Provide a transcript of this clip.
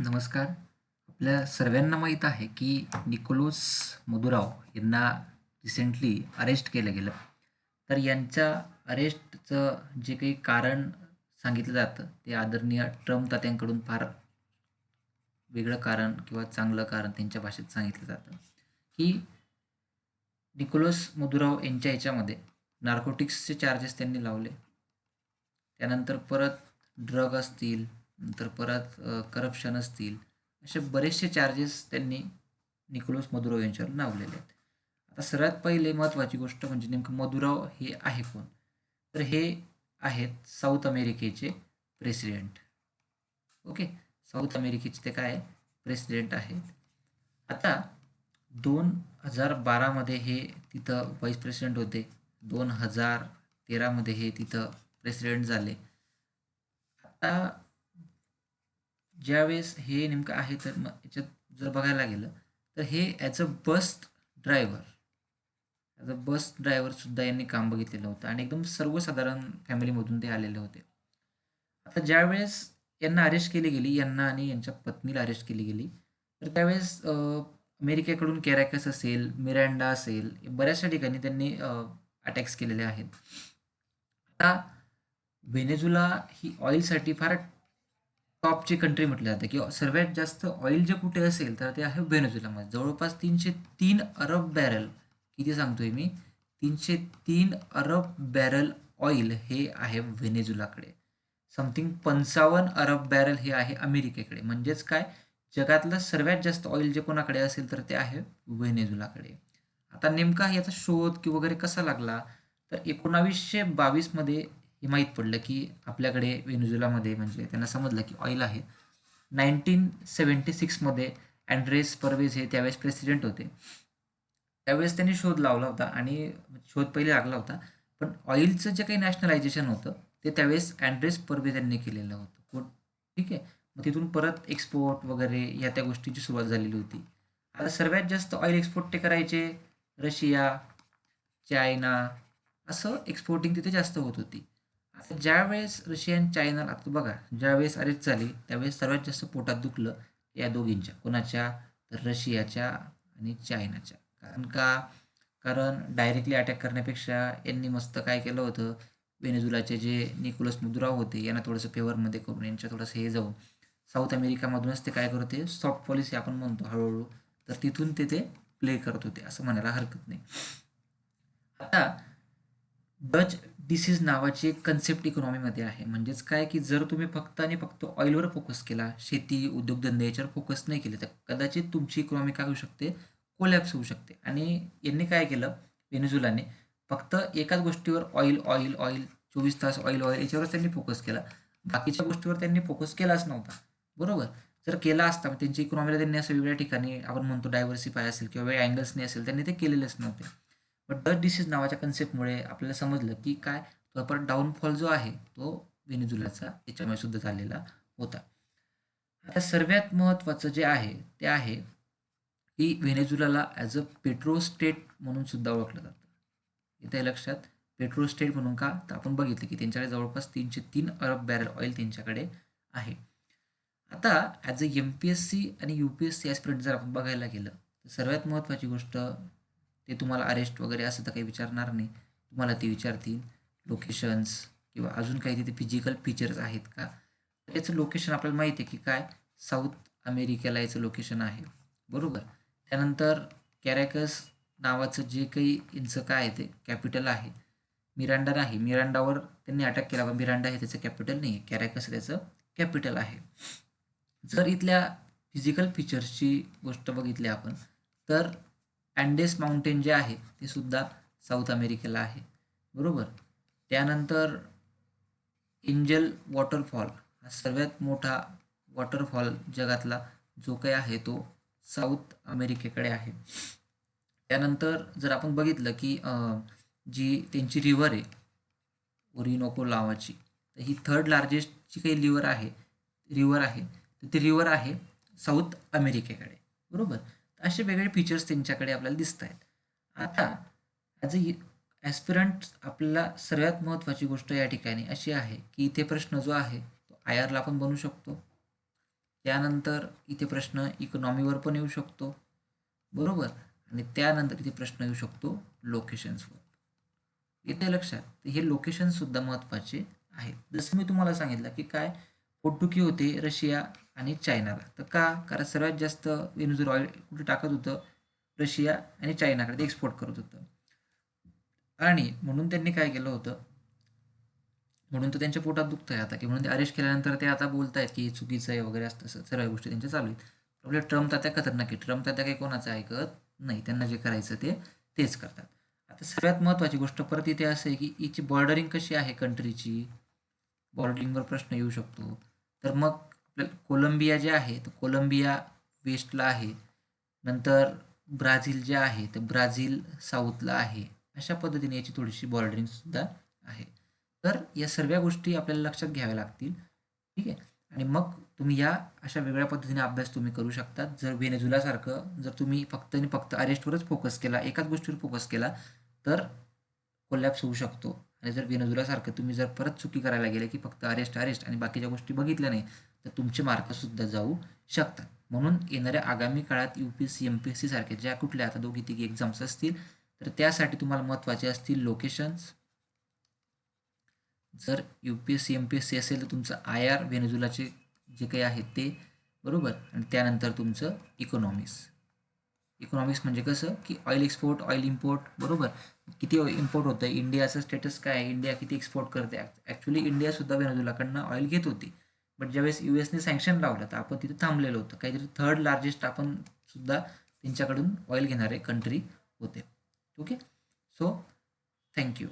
नमस्कार. आपल्या सर्वांना माहीत आहे की निकोलस मदुराव यांना रिसेंटली अरेस्ट केलं गेलं. तर यांच्या अरेस्टचं जे काही कारण सांगितलं जातं ते आदरणीय ट्रम्प तात्यांकडून फार वेगळं कारण किंवा चांगलं कारण त्यांच्या भाषेत सांगितलं जातं की निकोलस मदुराव यांच्या ह्याच्यामध्ये नार्कोटिक्सचे चार्जेस त्यांनी लावले. त्यानंतर परत ड्रग असतील, नंतर परत करप्शन असतील, असे बरेचसे चार्जेस त्यांनी निकोलस मदुराव यांच्यावर लावलेले आहेत. आता सर्वात पहिले महत्त्वाची गोष्ट म्हणजे नेमकं मदुराव हे आहे कोण? तर हे आहेत साऊथ अमेरिकेचे प्रेसिडेंट. ओके, साऊथ अमेरिकेचे ते काय प्रेसिडेंट आहेत. आता 2012मध्ये हे तिथं व्हाईस प्रेसिडेंट होते. 2013मध्ये हे तिथं प्रेसिडेंट झाले. आता ज्यावेळेस हे नेमकं आहे तर मग याच्यात जर बघायला गेलं तर हे ॲज अ बस ड्रायव्हर सुद्धा यांनी काम बघितलेलं होतं आणि एकदम सर्वसाधारण फॅमिलीमधून ते आलेले होते. आता ज्यावेळेस यांना अरेस्ट केली गेली, यांना आणि यांच्या पत्नीला अरेस्ट केली गेली, तर त्यावेळेस अमेरिकेकडून कॅरॅकस असेल, मिरांडा असेल, बऱ्याचशा ठिकाणी त्यांनी अटॅक्स केलेले आहेत. आता व्हेनेझुला ही ऑइलसाठी फार टॉपची कंट्री म्हटलं जातं किंवा सर्वात जास्त ऑइल जे कुठे असेल तर ते आहे व्हेनेझुलामध्ये. जवळपास 303 अरब बॅरल, किती सांगतोय मी, 303 अरब बॅरल ऑइल हे आहे व्हेनेझुलाकडे. समथिंग 55 अरब बॅरल हे आहे अमेरिकेकडे. म्हणजेच काय, जगातलं सर्वात जास्त ऑइल जे कोणाकडे असेल तर ते आहे व्हेनेझुलाकडे. आता नेमका याचा शोध की वगैरे कसा लागला, तर 1922 मध्ये हे माहीत पडलं की आपल्याकडे व्हेनेझुलामध्ये म्हणजे त्यांना समजलं की ऑइल आहे. 1976 मध्ये अँड्रेस पर्वेज हे त्यावेळेस प्रेसिडेंट होते. त्यावेळेस त्यांनी शोध लावला होता आणि शोध पहिले लागला होता. पण ऑइलचं जे काही नॅशनलायझेशन होतं ते त्यावेळेस अँड्रेस पर्वेज यांनी केलेलं होतं. ठीक आहे. मग तिथून परत एक्सपोर्ट वगैरे या त्या गोष्टीची सुरुवात झालेली होती. आता सर्वात जास्त ऑइल एक्सपोर्ट ते करायचे रशिया, चायना, असं एक्सपोर्टिंग तिथे जास्त होत होती. आता ज्यावेळेस रशिया आणि चायना, आता बघा, ज्यावेळेस अरेस्ट झाली त्यावेळेस सर्वात जास्त पोटात दुखलं या दोघींच्या. कोणाच्या? तर रशियाच्या आणि चायनाच्या. कारण डायरेक्टली अटॅक करण्यापेक्षा यांनी मस्त काय केलं होतं, व्हेनेझुलाचे जे निकोलस मदुराव होते यांना थोडंसं फेवरमध्ये करून यांच्या थोडंसं हे जाऊन साऊथ अमेरिकामधूनच ते काय करत होते, सॉफ्ट पॉलिसी आपण म्हणतो हळूहळू, तर तिथून ते प्ले करत होते असं म्हणायला हरकत नाही. आता डच डिसीज नावाची एक कन्सेप्ट इकॉनॉमीमध्ये आहे. म्हणजेच काय की जर तुम्ही फक्त आणि फक्त ऑइलवर फोकस केला, शेती उद्योगधंदे याच्यावर फोकस नाही केले, तर कदाचित तुमची इकॉनॉमी काय होऊ शकते, कोलॅप्स होऊ शकते. आणि यांनी काय केलं, व्हेनेझुलाने फक्त एकाच गोष्टीवर ऑइल ऑइल ऑइल 24 तास ऑइल ऑइल याच्यावर त्यांनी फोकस केला. बाकीच्या गोष्टीवर त्यांनी फोकस केलाच नव्हता. बरोबर. जर केला असता त्यांची इकॉनॉमीला त्यांनी असं वेगळ्या ठिकाणी आपण म्हणतो डायव्हर्सिफाय असेल किंवा वेगळ्या अँगल्सने असेल त्यांनी ते केलेलेच नव्हते. बट डच डिसीज नावाच्या कन्सेप्टमुळे आपल्याला समजलं की काय, प्रॉपर डाऊनफॉल जो आहे तो व्हेनेझुलाचा याच्यामुळे सुद्धा झालेला होता. आता सर्वात महत्त्वाचं जे आहे ते आहे की व्हेनेझुलाला ॲज अ पेट्रो स्टेट म्हणून सुद्धा ओळखलं जातं. इथे लक्षात, पेट्रो स्टेट म्हणून का, तर आपण बघितलं की त्यांच्याकडे जवळपास 303 अरब बॅरल ऑइल त्यांच्याकडे आहे. आता ॲज अ MPSC आणि UPSC ॲस्पिरंट जर आपण बघायला गेलं तर सर्वात महत्त्वाची गोष्ट, ते तुम्हाला अरेस्ट वगैरे असं तर काही विचारणार नाही. तुम्हाला ते विचारतील लोकेशन्स किंवा अजून काही तिथे फिजिकल फीचर्स आहेत का. याचं लोकेशन आपल्याला माहिती आहे की काय, साऊथ अमेरिकेला याचं लोकेशन आहे. बरोबर. त्यानंतर कॅरॅकस नावाचं जे काही यांचं काय आहे ते कॅपिटल आहे. मिरांडा नाही, मिरांडावर त्यांनी अटॅक केला, पण मिरांडा हे त्याचं कॅपिटल नाही आहे, कॅरॅकस त्याचं कॅपिटल आहे. जर इथल्या फिजिकल फीचर्सची गोष्ट बघितली आपण तर अँडेस माउंटेन जे आहे ते सुद्धा साऊथ अमेरिकेला आहे. बरोबर. त्यानंतर एंजल वॉटरफॉल हा सर्वात मोठा वॉटरफॉल जगातला जो काही आहे तो साऊथ अमेरिकेकडे आहे. त्यानंतर जर आपण बघितलं की जी त्यांची रिव्हर आहे ओरिनोको नावाची, तर ही थर्ड लार्जेस्ट जी काही रिव्हर आहे तर ती रिव्हर आहे साऊथ अमेरिकेकडे. बरोबर. असे वेगळे फीचर्स त्यांच्याकडे आपल्याला दिसत आहेत. आता ॲज अ ॲस्पिरंट आपल्याला सर्वात महत्त्वाची गोष्ट या ठिकाणी अशी आहे की इथे प्रश्न जो आहे तो IRला आपण बनवू शकतो. त्यानंतर इथे प्रश्न इकॉनॉमीवर पण येऊ शकतो, बरोबर. आणि त्यानंतर इथे प्रश्न येऊ शकतो लोकेशन्सवर. येते लक्षात. तर हे लोकेशन सुद्धा महत्त्वाचे आहेत. जसं मी तुम्हाला सांगितलं की काय पोर्टुगी होते रशिया आणि चायनाला. तर का? कारण सर्वात जास्त व्हेनेझुएला ऑइल कुठे टाकत होतं? रशिया आणि चायनाकडे ते एक्सपोर्ट करत होतं. आणि म्हणून त्यांनी काय केलं होतं, म्हणून तर त्यांच्या पोटात दुखत आहे आता, की म्हणून ते अरेस्ट केल्यानंतर ते आता बोलतायत की चुकीचं आहे वगैरे असतं, सर्व गोष्टी त्यांच्या चालू आहेत. आपले ट्रम्प तात्या खतरनाक आहे. ट्रम्प तात्या काही कोणाचं ऐकत नाही. त्यांना जे करायचं ते तेच करतात. आता सर्वात महत्त्वाची गोष्ट परत इथे असं आहे की हिची बॉर्डरिंग कशी आहे कंट्रीची, बॉर्डरिंगवर प्रश्न येऊ शकतो. तर मग आपल्याला कोलंबिया जे आहे तर कोलंबिया वेस्टला आहे, नंतर ब्राझील जे आहे तर ब्राझील साऊथला आहे. अशा पद्धतीने याची थोडीशी बॉर्डरिंग सुद्धा आहे. तर या सर्व गोष्टी आपल्याला लक्षात घ्याव्या लागतील, ठीक आहे. आणि मग तुम्ही या अशा वेगळ्या पद्धतीने अभ्यास तुम्ही करू शकता. जर व्हेनेझुएलासारखं जर तुम्ही फक्त आणि फक्त अरेस्टवरच फोकस केला, एकाच गोष्टीवर फोकस केला, तर कोलॅप्स होऊ शकतो. आणि जर व्हेनेझुएलासारखं तुम्ही जर परत चुकी करायला गेले की फक्त अरेस्ट आणि बाकीच्या गोष्टी बघितल्या नाही, तर तुमचे मार्कसुद्धा जाऊ शकतात. म्हणून येणाऱ्या आगामी काळात UPSC MPSC सारखे ज्या कुठल्या आता 2-3 एक्झाम्स असतील, तर त्यासाठी तुम्हाला महत्त्वाचे असतील लोकेशन्स. जर UPSC MPSC असेल तर तुमचं IR व्हेनेझुएलाचे जे काही आहेत ते, बरोबर. आणि त्यानंतर तुमचं इकॉनॉमिक्स म्हणजे कसं की ऑइल एक्सपोर्ट, ऑइल इम्पोर्ट, बरोबर. किती इम्पोर्ट होतं, इंडियाचं स्टेटस काय आहे, इंडिया किती एक्सपोर्ट करते. ॲक्च्युली इंडियासुद्धा व्हेनेझुएलाकडनं ऑइल घेत होती, बट ज्यावेळेस USने सँक्शन लावलं तर आपण तिथे थांबलेलो होतं. काहीतरी थर्ड लार्जेस्ट आपण सुद्धा त्यांच्याकडून ऑइल घेणारे कंट्री होते. ओके. So thank you.